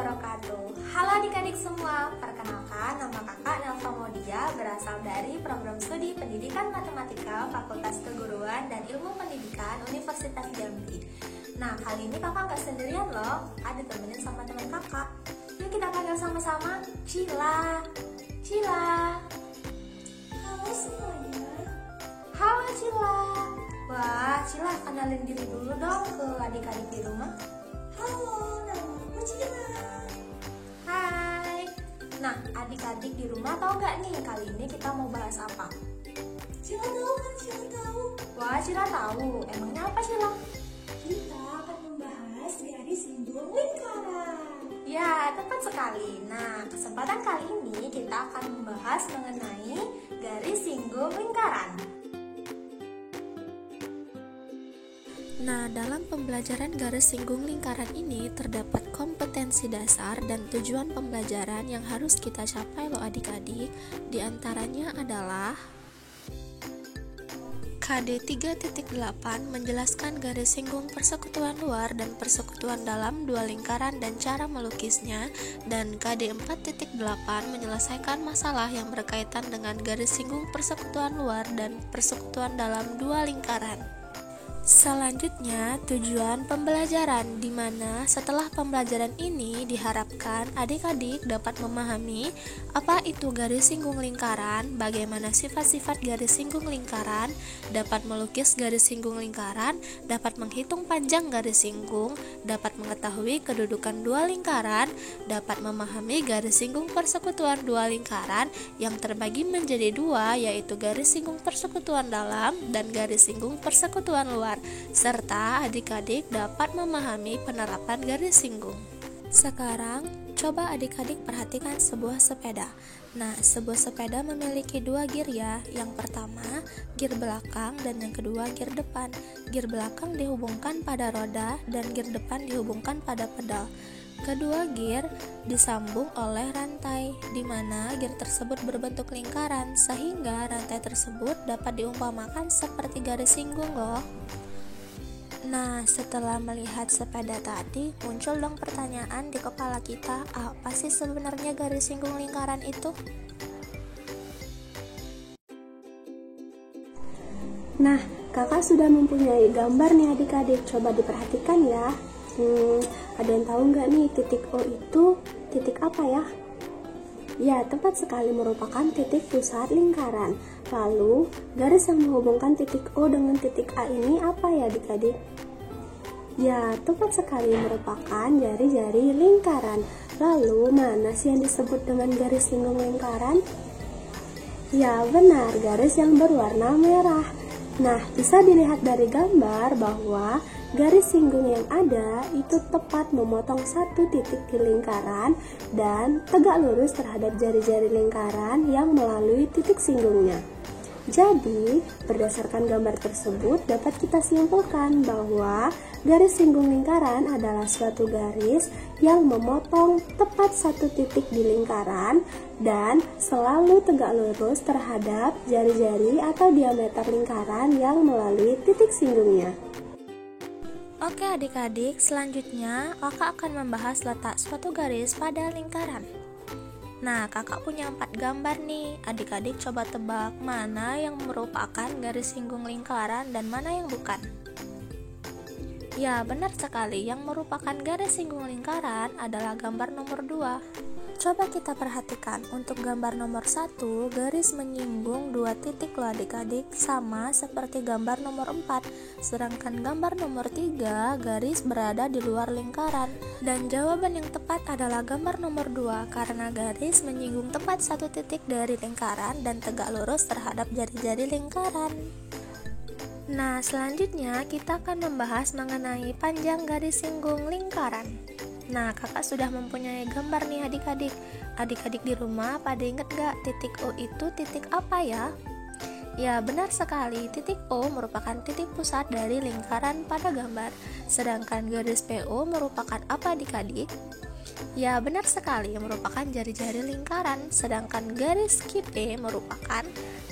wabarakatuh. Halo adik-adik semua, perkenalkan nama kakak Nelva Modia, berasal dari program studi Pendidikan Matematika Fakultas Keguruan dan Ilmu Pendidikan Universitas Jambi. Nah, kali ini kakak nggak sendirian loh, ada temenin sama teman kakak. Yuk kita panggil sama-sama Cila. Cila. Halo semuanya. Halo Cila. Wah, Cila kenalin diri dulu dong ke adik-adik di rumah. Halo, nama aku Cila. Hai. Nah, adik-adik di rumah tahu nggak nih kali ini kita mau bahas apa? Cila tahu kan? Cila tahu. Wah, Cila tahu. Emangnya apa Cila? Kita akan membahas garis singgung lingkaran. Ya, tepat sekali. Nah, kesempatan kali ini kita akan membahas mengenai garis singgung lingkaran. Nah, dalam pembelajaran garis singgung lingkaran ini terdapat kompetensi dasar dan tujuan pembelajaran yang harus kita capai loh adik-adik. Di antaranya adalah KD 3.8 menjelaskan garis singgung persekutuan luar dan persekutuan dalam dua lingkaran dan cara melukisnya, dan KD 4.8 menyelesaikan masalah yang berkaitan dengan garis singgung persekutuan luar dan persekutuan dalam dua lingkaran. Selanjutnya, tujuan pembelajaran, di mana setelah pembelajaran ini diharapkan adik-adik dapat memahami apa itu garis singgung lingkaran, bagaimana sifat-sifat garis singgung lingkaran, dapat melukis garis singgung lingkaran, dapat menghitung panjang garis singgung, dapat mengetahui kedudukan dua lingkaran, dapat memahami garis singgung persekutuan dua lingkaran yang terbagi menjadi dua, yaitu garis singgung persekutuan dalam dan garis singgung persekutuan luar, serta adik-adik dapat memahami penerapan garis singgung. Sekarang, coba adik-adik perhatikan sebuah sepeda. Nah, sebuah sepeda memiliki dua gear ya. Yang pertama, gear belakang, dan yang kedua, gear depan. Gear belakang dihubungkan pada roda dan gear depan dihubungkan pada pedal. Kedua gear disambung oleh rantai, di mana gear tersebut berbentuk lingkaran, sehingga rantai tersebut dapat diumpamakan seperti garis singgung loh. Nah, setelah melihat sepeda tadi, muncul dong pertanyaan di kepala kita, apa sih sebenarnya garis singgung lingkaran itu? Nah, kakak sudah mempunyai gambar nih adik-adik, coba diperhatikan ya. Ada yang tahu nggak nih titik O itu titik apa ya? Ya, tepat sekali, merupakan titik pusat lingkaran. Lalu, garis yang menghubungkan titik O dengan titik A ini apa ya adik-adik? Ya, tepat sekali, merupakan jari-jari lingkaran. Lalu, mana sih yang disebut dengan garis singgung lingkaran? Ya, benar, garis yang berwarna merah. Nah, bisa dilihat dari gambar bahwa garis singgung yang ada itu tepat memotong satu titik di lingkaran dan tegak lurus terhadap jari-jari lingkaran yang melalui titik singgungnya. Jadi, berdasarkan gambar tersebut dapat kita simpulkan bahwa garis singgung lingkaran adalah suatu garis yang memotong tepat satu titik di lingkaran dan selalu tegak lurus terhadap jari-jari atau diameter lingkaran yang melalui titik singgungnya. Oke adik-adik, selanjutnya kakak akan membahas letak suatu garis pada lingkaran. Nah, kakak punya 4 gambar nih. Adik-adik coba tebak mana yang merupakan garis singgung lingkaran dan mana yang bukan. Ya, benar sekali, yang merupakan garis singgung lingkaran adalah gambar nomor 2. Coba kita perhatikan, untuk gambar nomor 1, garis menyinggung dua titik loh adik-adik, sama seperti gambar nomor 4. Sedangkan gambar nomor 3, garis berada di luar lingkaran. Dan jawaban yang tepat adalah gambar nomor 2, karena garis menyinggung tepat satu titik dari lingkaran dan tegak lurus terhadap jari-jari lingkaran. Nah, selanjutnya kita akan membahas mengenai panjang garis singgung lingkaran. Nah, kakak sudah mempunyai gambar nih adik-adik. Adik-adik di rumah pada inget gak titik O itu titik apa ya? Ya, benar sekali, titik O merupakan titik pusat dari lingkaran pada gambar. Sedangkan garis PO merupakan apa adik-adik? Ya, benar sekali, merupakan jari-jari lingkaran. Sedangkan garis QP merupakan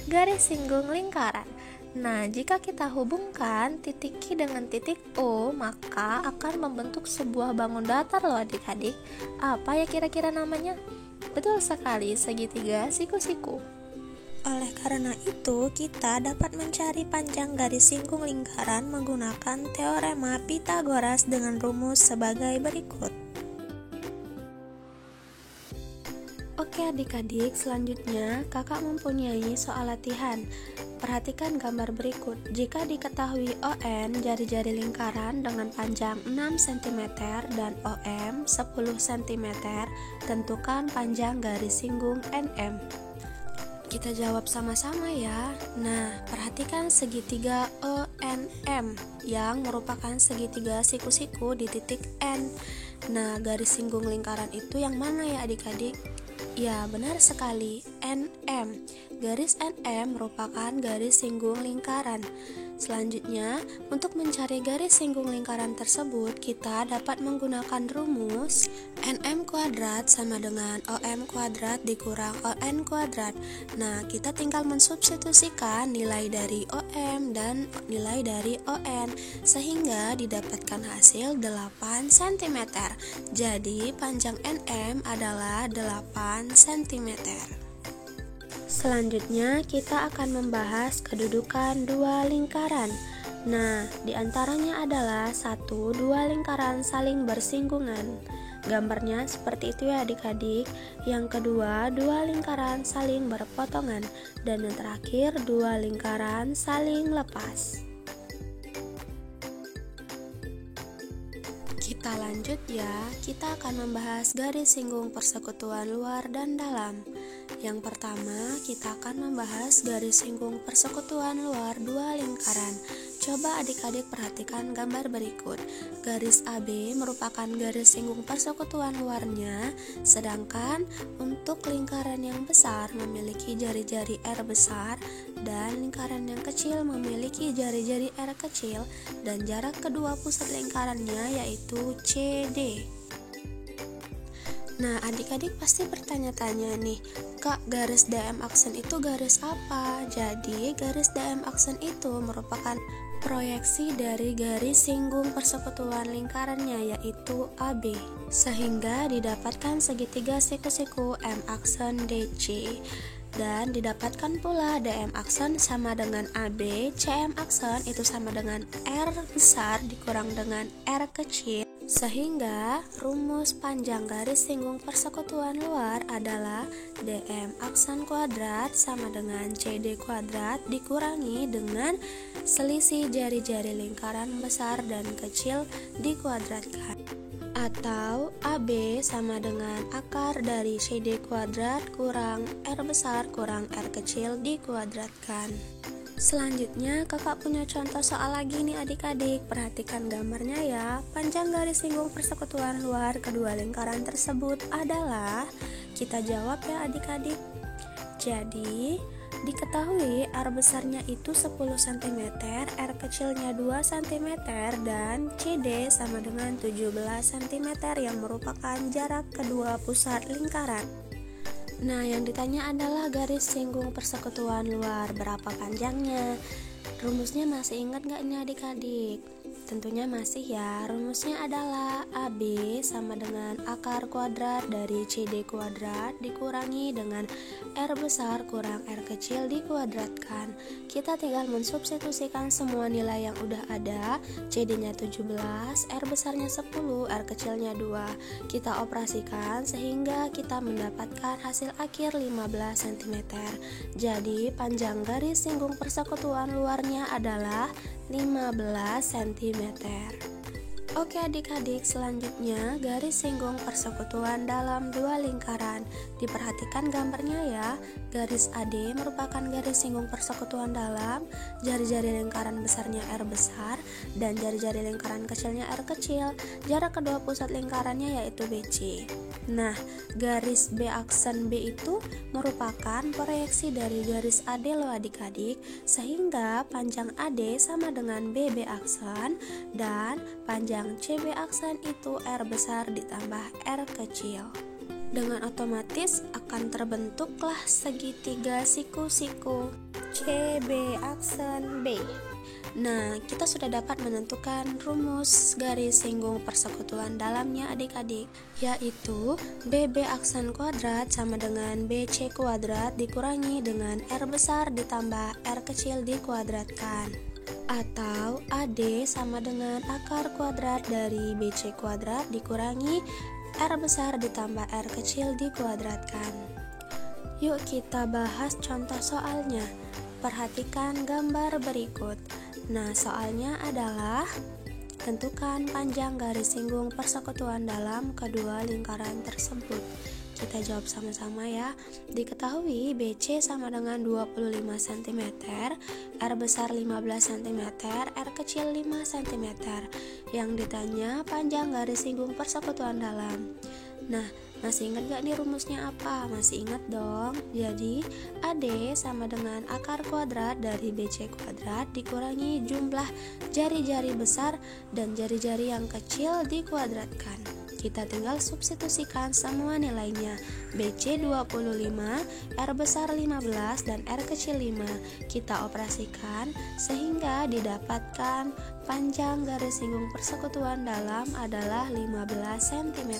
garis singgung lingkaran. Nah, jika kita hubungkan titik Q dengan titik O, maka akan membentuk sebuah bangun datar loh adik-adik. Apa ya kira-kira namanya? Betul sekali, segitiga siku-siku. Oleh karena itu, kita dapat mencari panjang garis singgung lingkaran menggunakan teorema Pythagoras dengan rumus sebagai berikut. Oke adik-adik, selanjutnya kakak mempunyai soal latihan. Perhatikan gambar berikut. Jika diketahui ON jari-jari lingkaran dengan panjang 6 cm dan OM 10 cm, tentukan panjang garis singgung NM. Kita jawab sama-sama ya. Nah, perhatikan segitiga ONM yang merupakan segitiga siku-siku di titik N. Nah, garis singgung lingkaran itu yang mana ya adik-adik? Ya, benar sekali, NM. Garis NM merupakan garis singgung lingkaran. Selanjutnya, untuk mencari garis singgung lingkaran tersebut, kita dapat menggunakan rumus NM kuadrat sama dengan OM kuadrat dikurang ON kuadrat. Nah, kita tinggal mensubstitusikan nilai dari OM dan nilai dari ON, sehingga didapatkan hasil 8 cm. Jadi, panjang NM adalah 8 cm. Selanjutnya, kita akan membahas kedudukan dua lingkaran. Nah, diantaranya adalah 1, 2 lingkaran saling bersinggungan. Gambarnya seperti itu ya adik-adik. Yang kedua, 2 lingkaran saling berpotongan. Dan yang terakhir, 2 lingkaran saling lepas. Kita lanjut ya, kita akan membahas garis singgung persekutuan luar dan dalam. Yang pertama, kita akan membahas garis singgung persekutuan luar dua lingkaran. Coba adik-adik perhatikan gambar berikut. Garis AB merupakan garis singgung persekutuan luarnya, sedangkan untuk lingkaran yang besar memiliki jari-jari R besar dan lingkaran yang kecil memiliki jari-jari R kecil, dan jarak kedua pusat lingkarannya yaitu CD. Nah, adik-adik pasti bertanya-tanya nih, Kak, garis DM aksen itu garis apa? Jadi, garis DM aksen itu merupakan proyeksi dari garis singgung persekutuan lingkarannya yaitu AB, sehingga didapatkan segitiga siku-siku M aksen DC. Dan didapatkan pula DM aksen sama dengan AB, CM aksen itu sama dengan R besar dikurang dengan R kecil, sehingga rumus panjang garis singgung persekutuan luar adalah DM aksen kuadrat sama dengan CD kuadrat dikurangi dengan selisih jari-jari lingkaran besar dan kecil dikuadratkan. Atau AB sama dengan akar dari CD kuadrat kurang R besar kurang R kecil dikuadratkan. Selanjutnya kakak punya contoh soal lagi nih adik-adik. Perhatikan gambarnya ya. Panjang garis singgung persekutuan luar kedua lingkaran tersebut adalah, kita jawab ya adik-adik. Jadi diketahui R besarnya itu 10 cm, R kecilnya 2 cm, dan CD sama dengan 17 cm yang merupakan jarak kedua pusat lingkaran. Nah, yang ditanya adalah garis singgung persekutuan luar, berapa panjangnya? Rumusnya masih ingat gak nih adik-adik? Tentunya masih ya. Rumusnya adalah AB sama dengan akar kuadrat dari CD kuadrat dikurangi dengan R besar kurang R kecil dikuadratkan. Kita tinggal mensubstitusikan semua nilai yang udah ada. CD-nya 17, R besarnya 10, R kecilnya 2. Kita operasikan sehingga kita mendapatkan hasil akhir 15 cm. Jadi panjang garis singgung persekutuan luarnya adalah 15 cm. Oke adik-adik, selanjutnya garis singgung persekutuan dalam dua lingkaran. Diperhatikan gambarnya ya. Garis AD merupakan garis singgung persekutuan dalam, jari-jari lingkaran besarnya R besar dan jari-jari lingkaran kecilnya R kecil. Jarak kedua pusat lingkarannya yaitu BC. Nah, garis B aksen B itu merupakan proyeksi dari garis AD loh adik-adik, sehingga panjang AD sama dengan BB aksen dan panjang CB aksen itu R besar ditambah R kecil. Dengan otomatis akan terbentuklah segitiga siku-siku CB aksen B. Nah, kita sudah dapat menentukan rumus garis singgung persekutuan dalamnya adik-adik, yaitu BB aksen kuadrat sama dengan BC kuadrat dikurangi dengan R besar ditambah R kecil dikuadratkan, atau AD sama dengan akar kuadrat dari BC kuadrat dikurangi R besar ditambah R kecil dikuadratkan. Yuk kita bahas contoh soalnya. Perhatikan gambar berikut. Nah, soalnya adalah tentukan panjang garis singgung persekutuan dalam kedua lingkaran tersebut. Kita jawab sama-sama ya. Diketahui BC sama dengan 25 cm, R besar 15 cm, R kecil 5 cm. Yang ditanya panjang garis singgung persekutuan dalam. Nah, masih ingat gak nih rumusnya apa? Masih ingat dong. Jadi AD sama dengan akar kuadrat dari BC kuadrat dikurangi jumlah jari-jari besar dan jari-jari yang kecil dikuadratkan. Kita tinggal substitusikan semua nilainya. BC 25, R besar 15 dan R kecil 5. Kita operasikan sehingga didapatkan panjang garis singgung persekutuan dalam adalah 15 cm.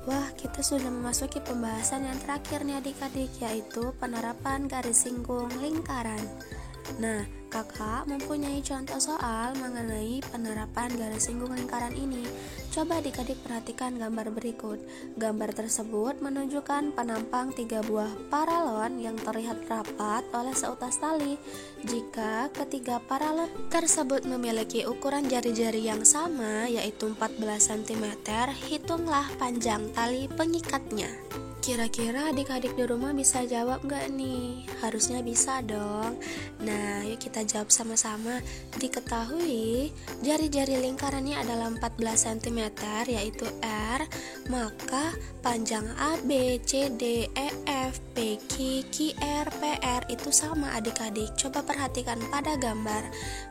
Wah, kita sudah memasuki pembahasan yang terakhir nih adik-adik, yaitu penerapan garis singgung lingkaran. Nah, kakak mempunyai contoh soal mengenai penerapan garis singgung lingkaran ini. Coba adik-adik perhatikan gambar berikut. Gambar tersebut menunjukkan penampang 3 buah paralon yang terlihat rapat oleh seutas tali. Jika ketiga paralon tersebut memiliki ukuran jari-jari yang sama, yaitu 14 cm, hitunglah panjang tali pengikatnya. Kira-kira adik-adik di rumah bisa jawab gak nih? Harusnya bisa dong. Nah, yuk kita jawab sama-sama. Diketahui jari-jari lingkarannya adalah 14 cm, yaitu R, maka panjang AB, CD, EF, PQ, QR, PR itu sama adik-adik. Coba perhatikan pada gambar.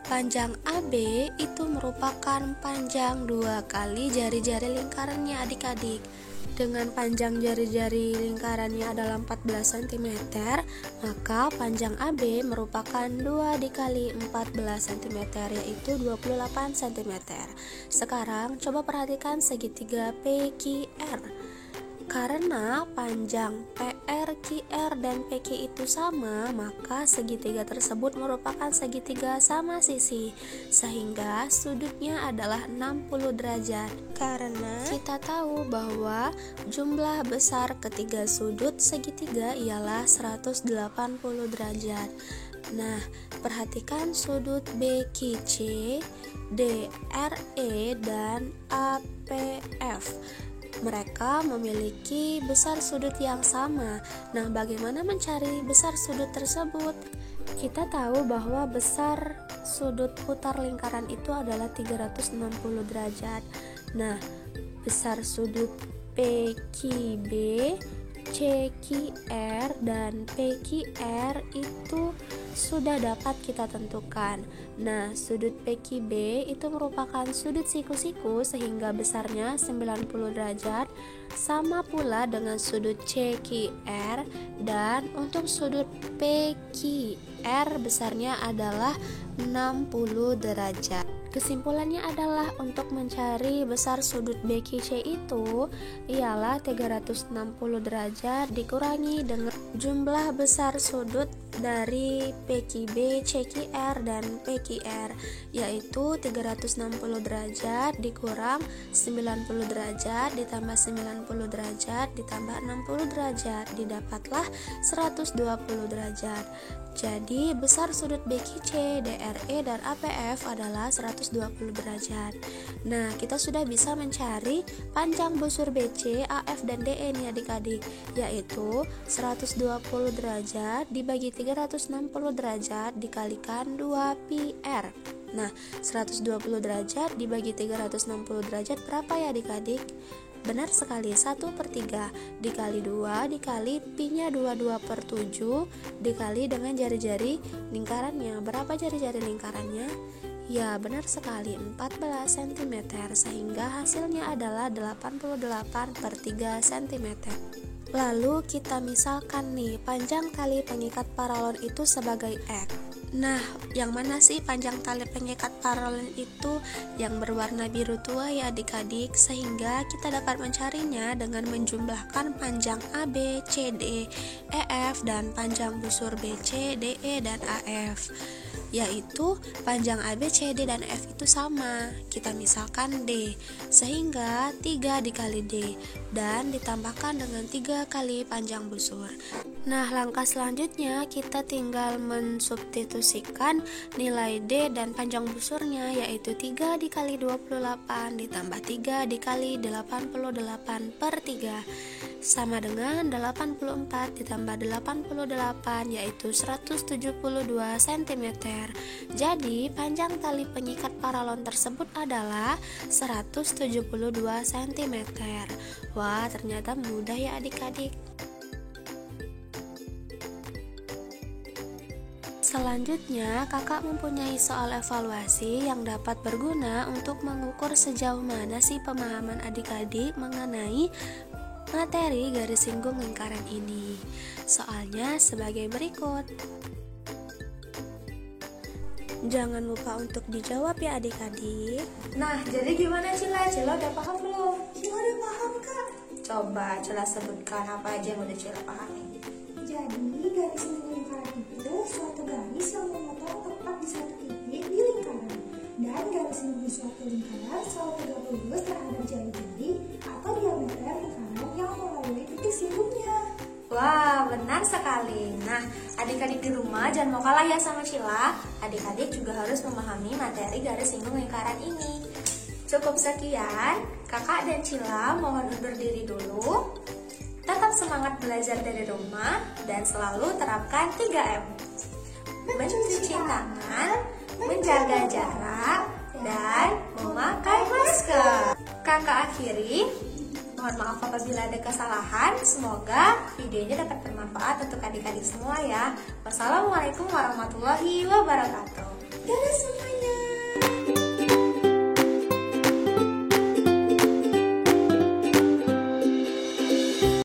Panjang AB itu merupakan panjang 2 kali jari-jari lingkarannya adik-adik. Dengan panjang jari-jari lingkarannya adalah 14 cm, maka panjang AB merupakan 2 dikali 14 cm, yaitu 28 cm. Sekarang coba perhatikan segitiga PQR. Karena panjang PR, QR, dan PQ itu sama, maka segitiga tersebut merupakan segitiga sama sisi, sehingga sudutnya adalah 60 derajat. Karena kita tahu bahwa jumlah besar ketiga sudut segitiga ialah 180 derajat. Nah, perhatikan sudut BQC, DRE, dan APF. Mereka memiliki besar sudut yang sama. Nah, bagaimana mencari besar sudut tersebut? Kita tahu bahwa besar sudut putar lingkaran itu adalah 360 derajat. Nah, besar sudut PQB, CQR, dan PQR itu sudah dapat kita tentukan. Nah, sudut PQB itu merupakan sudut siku-siku sehingga besarnya 90 derajat, sama pula dengan sudut CQR, dan untuk sudut PQR besarnya adalah 60 derajat. Kesimpulannya adalah untuk mencari besar sudut BQC itu ialah 360 derajat dikurangi dengan jumlah besar sudut dari PQB, CQR, dan PQR, yaitu 360 derajat dikurang 90 derajat ditambah 90 derajat ditambah 60 derajat, didapatlah 120 derajat. Jadi besar sudut BQC, DRE, dan APF adalah 120 derajat. Nah, kita sudah bisa mencari panjang busur BC, AF, dan DE nih adik-adik, yaitu 120 derajat dibagi 360 derajat dikalikan 2 PR. Nah, 120 derajat dibagi 360 derajat berapa ya adik-adik? Benar sekali, 1/3 dikali 2 dikali pi-nya 22/7 dikali dengan jari-jari lingkarannya. Berapa jari-jari lingkarannya? Ya, benar sekali, 14 cm, sehingga hasilnya adalah 88 per 3 cm. Lalu kita misalkan nih, panjang tali pengikat paralon itu sebagai X. Nah, yang mana sih panjang tali pengikat paralon itu? Yang berwarna biru tua ya adik-adik, sehingga kita dapat mencarinya dengan menjumlahkan panjang AB, CD, EF, dan panjang busur BC, DE, dan AF. Yaitu panjang AB, CD, dan F itu sama, kita misalkan D, sehingga 3 dikali D, dan ditambahkan dengan 3 kali panjang busur. Nah, langkah selanjutnya kita tinggal mensubstitusikan nilai D dan panjang busurnya, yaitu 3 dikali 28 ditambah 3 dikali 88 per 3 sama dengan 84 ditambah 88, yaitu 172 cm. Jadi panjang tali pengikat paralon tersebut adalah 172 cm. Wah, ternyata mudah ya adik-adik. Selanjutnya, kakak mempunyai soal evaluasi yang dapat berguna untuk mengukur sejauh mana sih pemahaman adik-adik mengenai materi garis singgung lingkaran ini. Soalnya sebagai berikut. Jangan lupa untuk dijawab ya adik-adik. Nah, jadi gimana Cila? Cila udah paham belum? Cila udah paham, Kak. Coba Cila sebutkan apa aja yang udah Cila pahami. Jadi, garis singgung lingkaran itu suatu garis yang memotong tepat di satu titik di lingkaran. Dan garis singgung suatu lingkaran selalu tegak lurus terhadap jari-jari atau diameter lingkaran yang melalui titik singgungnya. Wah, benar sekali. Nah, adik-adik di rumah jangan mau kalah ya sama Cila. Adik-adik juga harus memahami materi garis singgung lingkaran ini. Cukup sekian, kakak dan Cila mohon undur diri dulu. Tetap semangat belajar dari rumah dan selalu terapkan 3M. Mencuci tangan, menjaga jarak, dan memakai masker. Kakak akhiri, mohon maaf apabila ada kesalahan. Semoga videonya dapat bermanfaat untuk adik-adik semua ya. Wassalamualaikum warahmatullahi wabarakatuh.